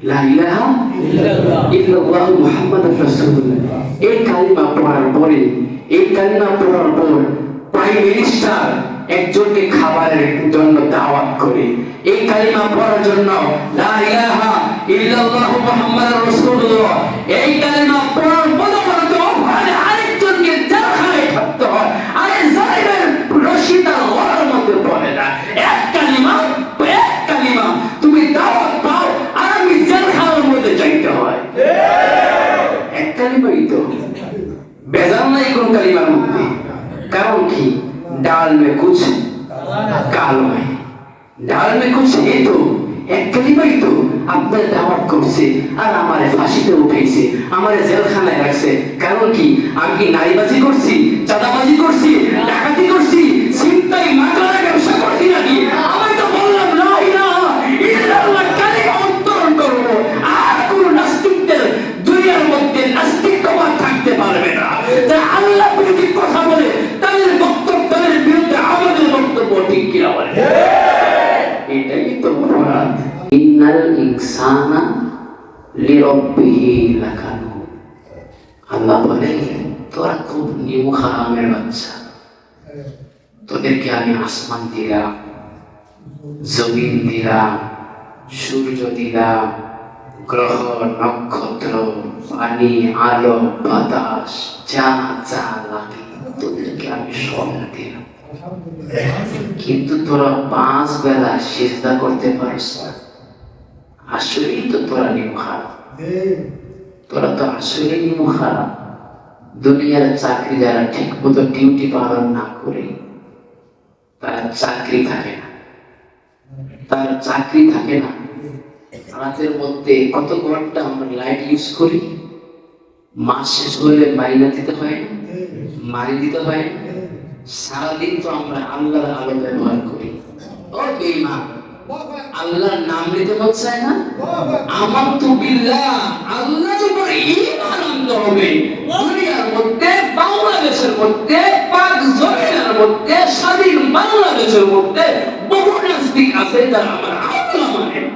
লা ইলাহা ইল্লাল্লাহ মুহাম্মাদুর রাসূলুল্লাহ। এই কালিমা পড়ার পরে, এই কালিমা পড়ার পর প্রাইম মিনিস্টার একজনকে খাবারের জন্য দাওয়াত করে, এই কালিমা পড়ার জন্য লা ইলাহা ইল্লাল্লাহ মুহাম্মাদুর রাসূলুল্লাহ, এই কালিমা পড়ার বদৌলতে ওখানে আরেকজনকে জেলখানায় থাকতে হয়। আরে জালিমের রশিদা ওর মধ্যে পড়ে না। এক কালিমা তুমি দাওয়াত পাও আর আমি জেলখানার মধ্যে যাইতে হয়। এক কালিমাই তো, বেজাল নাই কোন কালিমার মধ্যে। কারণ কি? ডাল মে কুছ কালো है, ডাল মে কুছ है তো এক কালিমাই তো আপনার দাওয়াত করছে আর আমারে ফাঁসিতে উঠাইছে, আমারে জেলখানায় রাখছে। কারণ কি? আমি কি নারীবাজি করছি, চাঁদাবাজি করছি, ডাকাতি করছি, ছিনতাই মাগলার ব্যবসা করছি নাকি? আমি তো বললাম লা ইলাহা ইল্লাল্লাহ কালিমা উচ্চারণ করব। আর কোন নাস্তিকদের দুনিয়ার মধ্যে নাস্তিকবাদ থাকতে পারবে না। যারা আল্লাহ বিরোধী কথা বলে তাদের বক্তব্য, তাদের বিরুদ্ধে আমাদের বক্তব্য ঠিক কিনা বলে? এটাই তো অপরাধ। ইন্নাল ইনসানা লিরাব্বিহি লাকানুদ। আল্লাহ বলে তোরা খুব নিমখ হারামের বাচ্চা, তোদেরকে আমি আসমান দিলাম, জমিন দিলাম, সূর্য দিলাম, গ্রহ নক্ষত্র, পানি, আলো, বাতাস, যা যা লাগে তোদেরকে আমি সব দিলাম, কিন্তু তোরা 5 বেলা সিজদা করতে পারিস না। আসলেই তো তোরা নিমখারা, তোরা তো আসলে নিমখারা। দুনিয়ার চাকরি যারা ঠিক মতো ডিউটি পালন না করে তার চাকরি থাকে না, তার চাকরি থাকে না। রাতের মধ্যে কত ঘন্টা আমরা লাইট ইউজ করি, মাস শেষ হলে মাইনা দিতে হয়, মারি দিতে হয়। সারাদিন তো আমরা আল্লাহর আলো ব্যবহার করি। ও বেঈমান, আল্লাহর নাম নিতে মন চায় না? আমানতু বিল্লাহ, আল্লাহর উপরে ঈমান আনতে হবে। দুনিয়ার মধ্যে, বাংলাদেশের মধ্যে, পাক জমিনের মধ্যে, স্বাধীন বাংলাদেশের মধ্যে বহু নাস্তিক আছে যারা আমার আল্লাহ মানে না।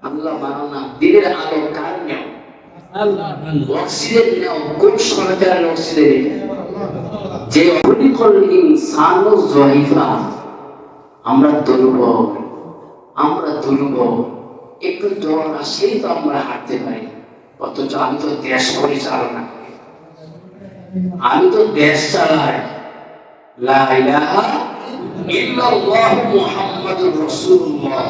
আল্লাহ মানো না। দিনের আলো কার নেও? অক্সিজেন নেও, কোন সরকারের অক্সিজেন? যে খলিকল ইনসানু যায়িফা, আমরা দুর্বল, আমরা দুর্বল। একটু জ্বর আসলেই তো আমরা হাঁটতে পারি, অথচ আমি তো দেশ পরিচালনা করি, আমি তো দেশ চালাই। লা ইলাহা ইল্লাল্লাহ মুহাম্মাদুর রাসূলুল্লাহ,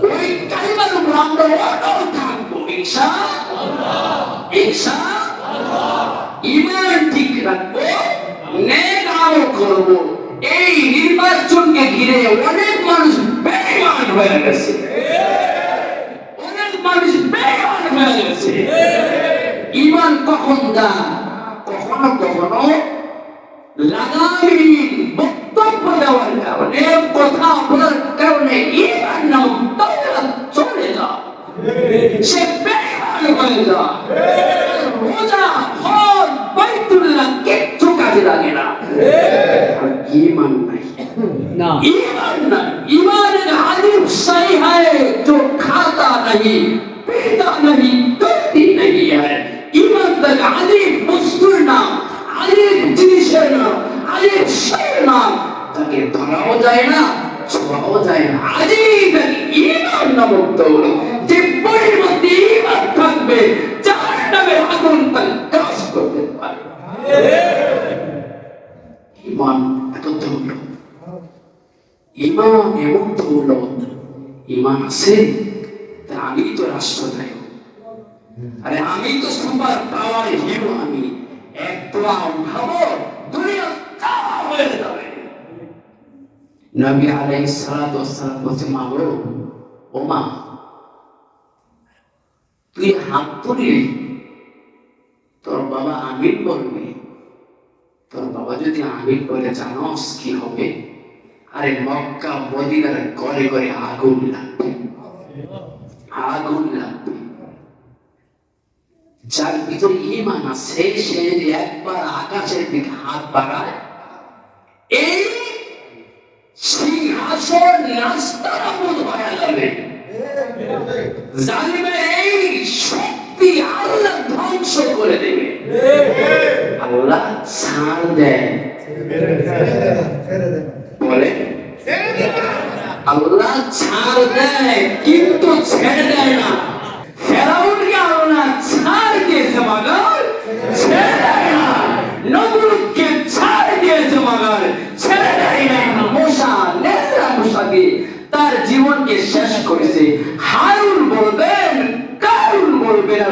ওই কালিমার উপর আমরা অটল থাকবো ইনশাআল্লাহ, ইনশাআল্লাহ। ঈমান ঠিক রাখবো, নেক আমল করব। এই নির্বাচনকে ঘিরে অনেক মানুষ বেঈমান হয়ে গেছে, অনেক মানুষ বেঈমান হয়ে গেছে। ঈমান কখন দেয়? কখনো কখনো লাগামহীন বক্তব্য দেওয়ার কারণে, কথা বলার কারণে ঈমান নাম দৌলত চলে যায়, সে বেঈমান হয়ে যায়। রোজা, হজ, বাইতুল্লাহ কিচ্ছু কাজে লাগে না, ईमान नहीं ना, ईमान नहीं। ईमान एक आलिम सही है जो खाता नहीं, पीता नहीं, करती नहीं है। ईमान तक आलिम मुस्कुर ना, आलिम जिनिसের না, आलिम शेर না, তাকে ধরাও যায় না, ছোঁয়াও যায় না। আলিম ঈমান নামক দৌলত, যে বড়ির মধ্যে ঈমান থাকবে জাহান্নামের আগুন তাকে গ্রাস করতে পারে। ঈমান এত দৌলত, ঈমান এমন দৌলত। ঈমান আছে তা আমি তো রাষ্ট্রনায়ক, আরে আমি তো সুপার পাওয়ার হিরো। আমি এক দোয়া উঠাবো, দুনিয়া কাবা হয়ে যাবে। নবী আলাইহিস সালাতু ওয়াস সালাম বলছে, মা গো, ও মা, তুই হাত তুললি, তোর বাবা আমিন বলবে। তোর বাবা যদি আমিন বলে জানোস কি হবে? আরে মক্কা মদিনার ঘরে ঘরে আগুন লাগবে, আগুন লাগবে। যার ভিতরে ঈমান আছে সে যদি একবার আকাশের দিকে হাত বাড়ায়, এই সিংহাসন নাস্তানাবুদ হয়ে যাবে। জালিমের এই শক্তি আল্লাহ ধ্বংস করে দেবে। আল্লাহ ছাড় দেয়, বলে আল্লাহ ছাড় দেয় কিন্তু ছেড়ে দেয় না। ফেরাউনকে আল্লাহ ছাড় দিয়েছে মগর ছেড়ে দেয় না। নমরুদকে ছাড় দিয়েছে মগর ছেড়ে দেয় না। মূসা নেত্রা মূসাকে তার জীবনকে শেষ করেছে। হারুন বলবেন, কারুন বলবেন,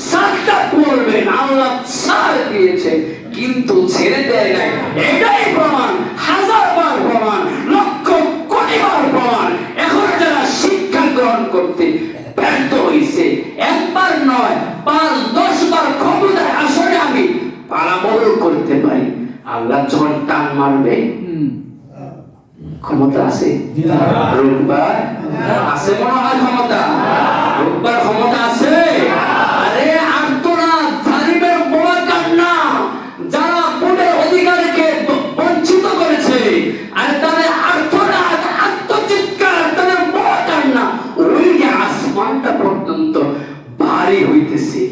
সাদ্দাত বলবেন আল্লাহ ছাড় দিয়েছে কিন্তু ছেড়ে দেয় নাই। এটাই প্রমাণ, হাজারবার প্রমাণ, লক্ষ কোটিবার প্রমাণ। এখন যারা শিক্ষা গ্রহণ করতে ব্যর্থ হয়েছে, একবার নয় ৫-১০ বার ক্ষমতায় আসলে আমি পালাবদল করতে পারি, আল্লাহ যখন টান মারবে ক্ষমতা আছে। রোববার আছে মনে হয় ক্ষমতা, রোববার ক্ষমতা আছে। আরে আর্তনাদ জালিমের বড় কান্না, যারা ভোটের অধিকারকে বঞ্চিত করেছে, আর তাদের আর্তনাদ, আত্মচিৎকার, তাদের বড় কান্না ওই যে আসমানটা পর্যন্ত ভারী হইতেছে,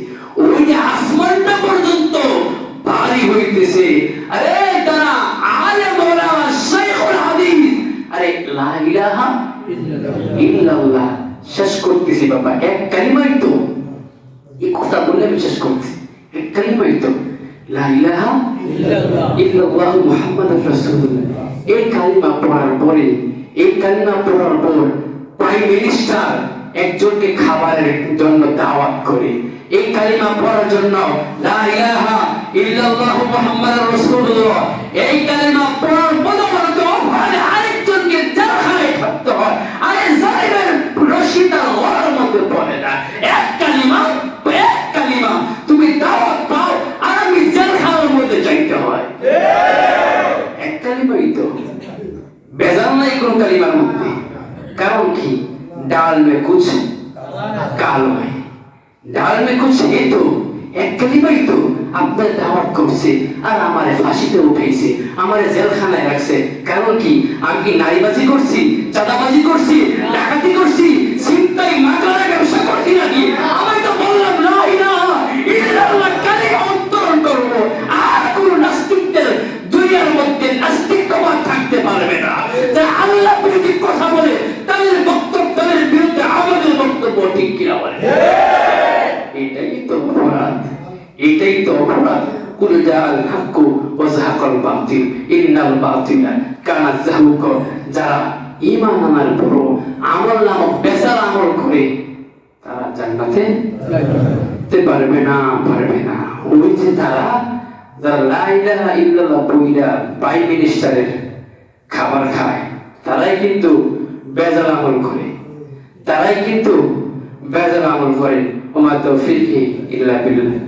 ওই যে আসমানটা পর্যন্ত ভারী হইতেছে। আরে তারা আলেম ওলামা শাইখুল হাদিস, আরে লা ইলাহা ইল্লাল্লাহ শেষ করতেছি বাবা, এক কালিমাই তো, এই কথা বললে আমি শেষ করছি, এক কালিমাই তো, লা ইলাহা ইল্লাল্লাহু মুহাম্মাদুর রাসূলুল্লাহ। এই কালিমা পড়ার পরে, এই কালিমা পড়ার পর প্রাইম মিনিস্টার একজনকে খাবারের জন্য দাওয়াত করে, এই কালিমা পড়ার জন্য লা ইলাহা ইল্লাল্লাহু মুহাম্মাদুর রাসূলুল্লাহ, এই কালিমা পড়ার বদৌলতে ওখানে আরেকজনকে জেলখানায় থাকতে হয়। আরে জালিমের রশিদার ওর মধ্যে পড়ে না। এক কালিমা তুমি দাওয়াত পাও আর আমি জেলখানার মধ্যে যাইতে হয়। এক কালিমাই তো, বেজাল নাই কোন কালিমার মধ্যে। কারণ কি? ডাল মে কুছ কালো है, ডাল মে কুছ है তো, এক কালিমাই তো আপনার দাওয়াত করছে আর আমারে ফাঁসিতে উঠাইছে, আমারে জেলখানায় রাখছে। কারণ কি? আমি কি নারীবাজি করছি, চাঁদাবাজি করছি, ডাকাতি করছি, ছিনতাই মাগলার ব্যবসা করছি নাকি? আমি তো বললাম লা ইলাহা ইল্লাল্লাহ কালিমা উচ্চারণ করব। আর কোন নাস্তিকদের দুনিয়ার মধ্যে নাস্তিকবাদ থাকতে পারবে না। যারা আল্লাহ বিরোধী কথা বলে তাদের বক্তব্য, তাদের বিরুদ্ধে আমাদের বক্তব্য ঠিক কিনা বলে। এটাই তো অপরাধ, এটাই তো অপরাধ। কুল জাআল হাক্কু ওয়া যাহাকাল বাতিল ইন্নাল বাতিলা কানা যাহুকা। যারা ঈমান আনার পর আমল নামক বেজাল আমল করে তারা জান্নাতে যেতে পারবে না, পারবে না। ওই যে তারা যারা লা ইলাহা ইল্লাল্লাহ বইলা প্রাইম মিনিস্টারের খাবার খায়, তারাই কিন্তু বেজাল আমল করে, তারাই কিন্তু বেজাল আমল করে। ওমা তাওফীকি ইল্লা বিল্লাহ।